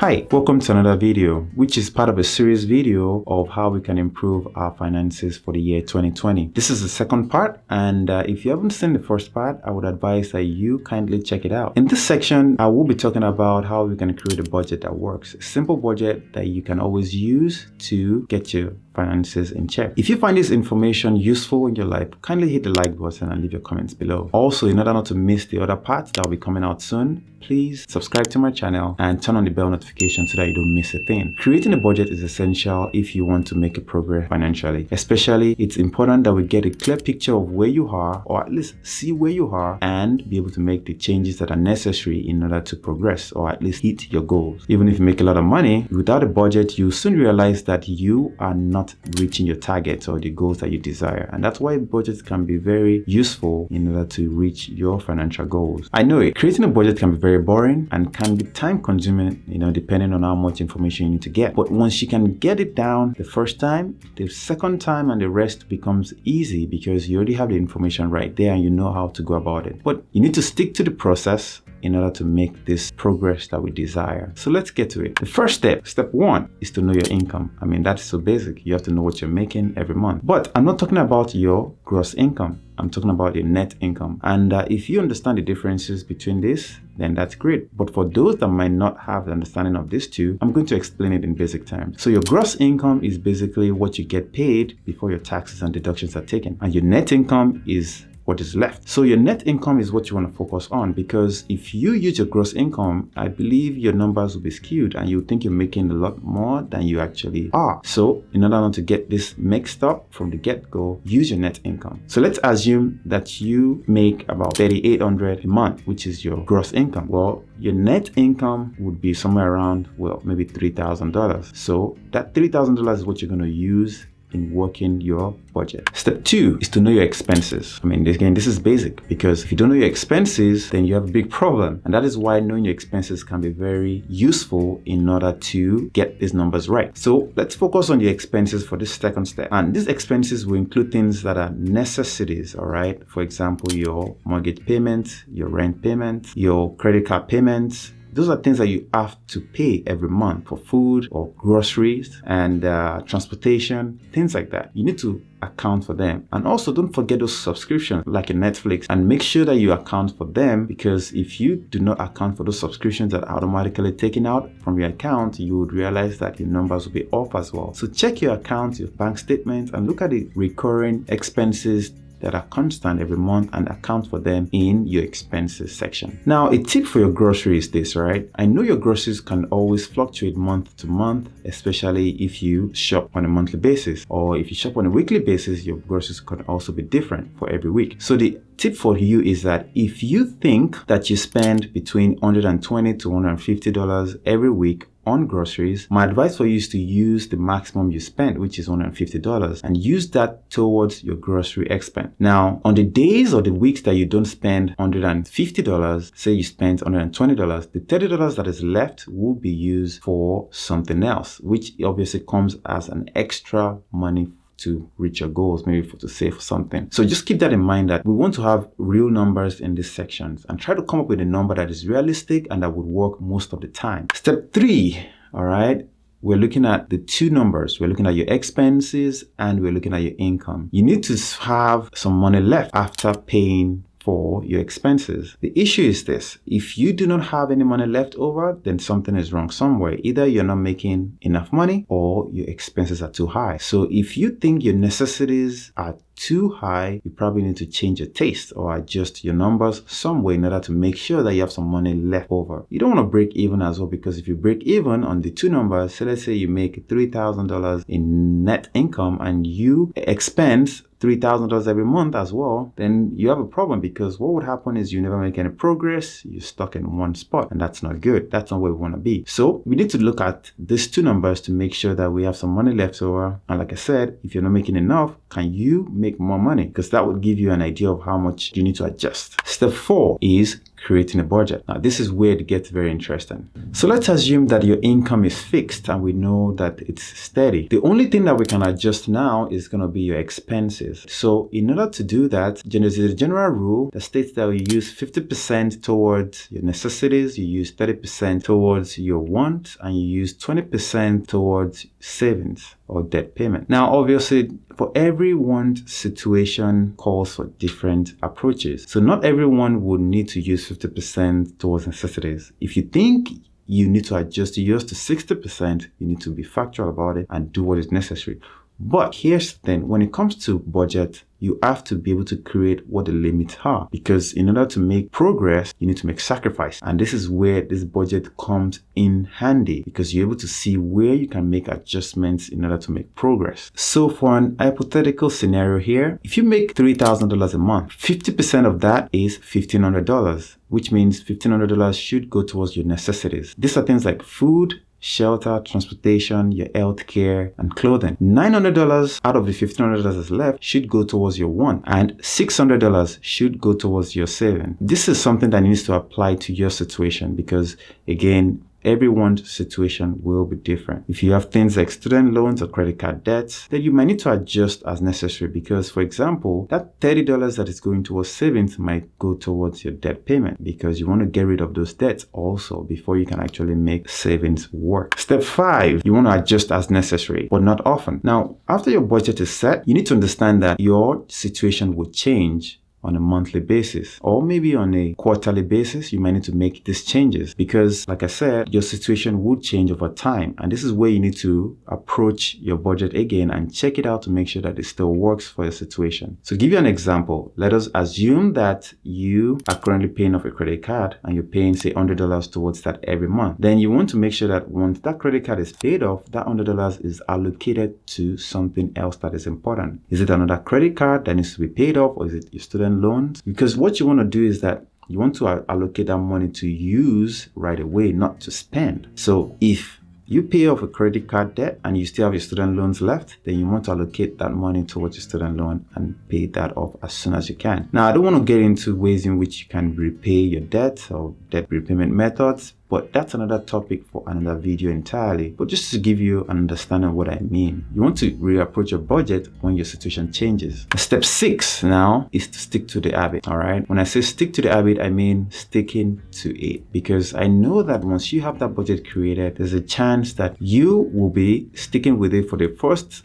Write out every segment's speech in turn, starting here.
Hi, welcome to another video, which is part of a series video of how we can improve our finances for the year 2020. This is the second part, and if you haven't seen the first part, I would advise that you kindly check it out. In this section, I will be talking about how we can create a budget that works. A simple budget that you can always use to get your finances in check. If you find this information useful in your life, kindly hit the like button and leave your comments below. Also, in order not to miss the other parts that will be coming out soon, please subscribe to my channel and turn on the bell notification so that you don't miss a thing. Creating a budget is essential if you want to make a progress financially. Especially, it's important that we get a clear picture of where you are, or at least see where you are, and be able to make the changes that are necessary in order to progress or at least hit your goals. Even if you make a lot of money, without a budget, you soon realize that you are not reaching your targets or the goals that you desire. And that's why budgets can be very useful in order to reach your financial goals. I know it. Creating a budget can be very boring and can be time consuming, depending on how much information you need to get. But once you can get it down the first time, the second time and the rest becomes easy because you already have the information right there and you know how to go about it. But you need to stick to the process in order to make this progress that we desire. So let's get to it. The first step one, is to know your income. I mean, that's so basic. You have to know what you're making every month. But I'm not talking about your gross income. I'm talking about your net income. And if you understand the differences between this, then that's great. But for those that might not have the understanding of these two, I'm going to explain it in basic terms. So your gross income is basically what you get paid before your taxes and deductions are taken. And your net income is what is left. So your net income is what you want to focus on, because if you use your gross income, I believe your numbers will be skewed and you think you're making a lot more than you actually are. So in order not to get this mixed up from the get-go, use your net income. So let's assume that you make about $3,800 a month, which is your gross income. Well, your net income would be somewhere around, well, maybe $3,000. So that $3,000 is what you're going to use in working your budget. Step two is to know your expenses. I mean, again, this is basic, because if you don't know your expenses, then you have a big problem. And that is why knowing your expenses can be very useful in order to get these numbers right. So let's focus on the expenses for this second step. And these expenses will include things that are necessities, all right? For example, your mortgage payments, your rent payments, your credit card payments. Those are things that you have to pay every month for food or groceries and transportation, things like that. You need to account for them. And also don't forget those subscriptions like your Netflix, and make sure that you account for them, because if you do not account for those subscriptions that are automatically taken out from your account, you would realize that your numbers will be off as well. So check your account, your bank statements, and look at the recurring expenses that are constant every month and account for them in your expenses section. Now, a tip for your groceries is this, right? I know your groceries can always fluctuate month to month, especially if you shop on a monthly basis, or if you shop on a weekly basis, your groceries can also be different for every week. So the tip for you is that if you think that you spend between $120 to $150 every week on groceries, my advice for you is to use the maximum you spend, which is $150, and use that towards your grocery expense. Now, on the days or the weeks that you don't spend $150, say you spend $120, the $30 that is left will be used for something else, which obviously comes as an extra money to reach your goals, maybe to save for something. So just keep that in mind, that we want to have real numbers in these sections and try to come up with a number that is realistic and that would work most of the time. Step three, all right, we're looking at the two numbers. We're looking at your expenses and we're looking at your income. You need to have some money left after paying for your expenses. The issue is this: if you do not have any money left over, then something is wrong somewhere. Either you're not making enough money or your expenses are too high. So if you think your necessities are too high, you probably need to change your taste or adjust your numbers some way in order to make sure that you have some money left over. You don't want to break even as well, because if you break even on the two numbers, so let's say you make $3,000 in net income and you expense $3,000 every month as well, then you have a problem, because what would happen is you never make any progress. You're stuck in one spot, and that's not good. That's not where we want to be. So we need to look at these two numbers to make sure that we have some money left over. And like I said, if you're not making enough, can you make more money? Because that would give you an idea of how much you need to adjust. Step four is creating a budget. Now, this is where it gets very interesting. So let's assume that your income is fixed and we know that it's steady. The only thing that we can adjust now is going to be your expenses. So in order to do that, there's a general rule that states that you use 50% towards your necessities, you use 30% towards your wants, and you use 20% towards savings or debt payment. Now, obviously, for everyone's situation calls for different approaches. So not everyone would need to use 50% towards necessities. If you think you need to adjust yours to 60%, you need to be factual about it and do what is necessary. But here's the thing, when it comes to budget, you have to be able to create what the limits are, because in order to make progress, you need to make sacrifice. And this is where this budget comes in handy, because you're able to see where you can make adjustments in order to make progress. So for an hypothetical scenario here, if you make $3,000 a month, 50% of that is $1,500, which means $1,500 should go towards your necessities. These are things like food, shelter, transportation, your health care, and clothing. $900 out of the $1,500 that's left should go towards your want, and $600 should go towards your saving. This is something that needs to apply to your situation, because again, everyone's situation will be different. If you have things like student loans or credit card debts, then you might need to adjust as necessary, because, for example, that $30 that is going towards savings might go towards your debt payment, because you want to get rid of those debts also before you can actually make savings work. Step 5, you want to adjust as necessary, but not often. Now, after your budget is set, you need to understand that your situation will change on a monthly basis, or maybe on a quarterly basis. You might need to make these changes because, like I said, your situation would change over time. And this is where you need to approach your budget again and check it out to make sure that it still works for your situation. So to give you an example, let us assume that you are currently paying off a credit card and you're paying, say, $100 towards that every month. Then you want to make sure that once that credit card is paid off, that $100 is allocated to something else that is important. Is it another credit card that needs to be paid off, or is it your student loans? Because what you want to do is that you want to allocate that money to use right away, not to spend. So if you pay off a credit card debt and you still have your student loans left, then you want to allocate that money towards your student loan and pay that off as soon as you can. Now, I don't want to get into ways in which you can repay your debt or debt repayment methods, but that's another topic for another video entirely. But just to give you an understanding of what I mean, you want to reapproach your budget when your situation changes. Step 6 now is to stick to the habit. All right. When I say stick to the habit, I mean sticking to it, because I know that once you have that budget created, there's a chance that you will be sticking with it for the first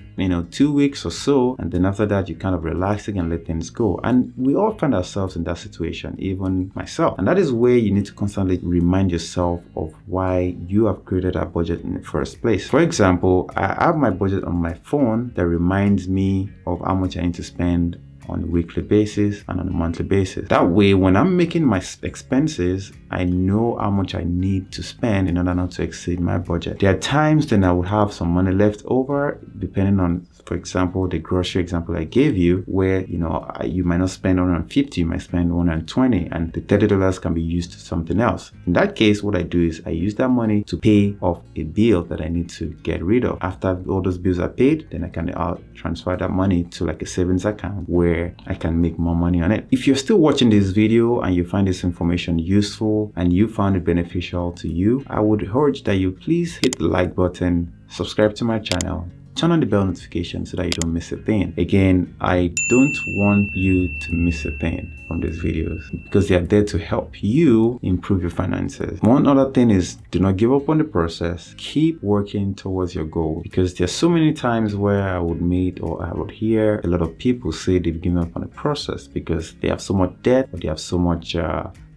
2 weeks or so, and then after that, you kind of relaxing and let things go. And we all find ourselves in that situation, even myself. And that is where you need to constantly remind yourself of why you have created a budget in the first place. For example, I have my budget on my phone that reminds me of how much I need to spend on a weekly basis and on a monthly basis. That way, when I'm making my expenses, I know how much I need to spend in order not to exceed my budget. There are times then I would have some money left over, depending on, for example, the grocery example I gave you, where you might not spend 150, you might spend 120, and the $30 can be used to something else. In that case, what I do is I use that money to pay off a bill that I need to get rid of. After all those bills are paid, then I can transfer that money to like a savings account where I can make more money on it. If you're still watching this video and you find this information useful and you found it beneficial to you, I would urge that you please hit the like button, subscribe to my channel, turn on the bell notification so that you don't miss a thing. Again, I don't want you to miss a thing from these videos because they are there to help you improve your finances. One other thing is, do not give up on the process. Keep working towards your goal, because there's so many times where I would meet or I would hear a lot of people say they've given up on the process because they have so much debt or they have so much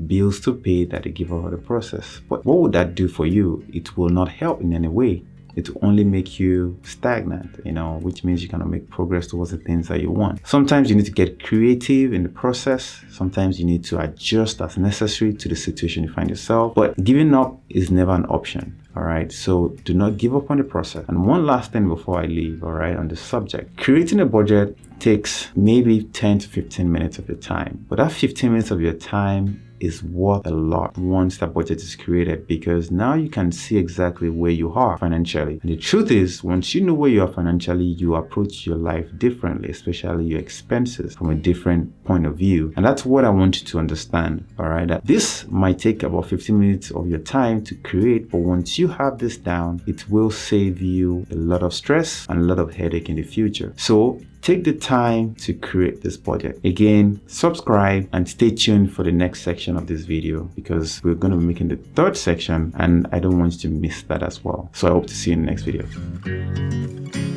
bills to pay that they give up on the process. But what would that do for you? It will not help in any way. It will only make you stagnant, which means you cannot make progress towards the things that you want. Sometimes you need to get creative in the process. Sometimes you need to adjust as necessary to the situation you find yourself. But giving up is never an option. All right. So do not give up on the process. And one last thing before I leave, all right, on this subject. Creating a budget takes maybe 10 to 15 minutes of your time. But that 15 minutes of your time is worth a lot once that budget is created, because now you can see exactly where you are financially. And the truth is, once you know where you are financially, you approach your life differently, especially your expenses, from a different point of view. And that's what I want you to understand, all right? That this might take about 15 minutes of your time to create, but once you have this down, it will save you a lot of stress and a lot of headache in the future. So take the time to create this budget. Again, subscribe and stay tuned for the next section of this video, because we're going to be making the third section and I don't want you to miss that as well. So I hope to see you in the next video.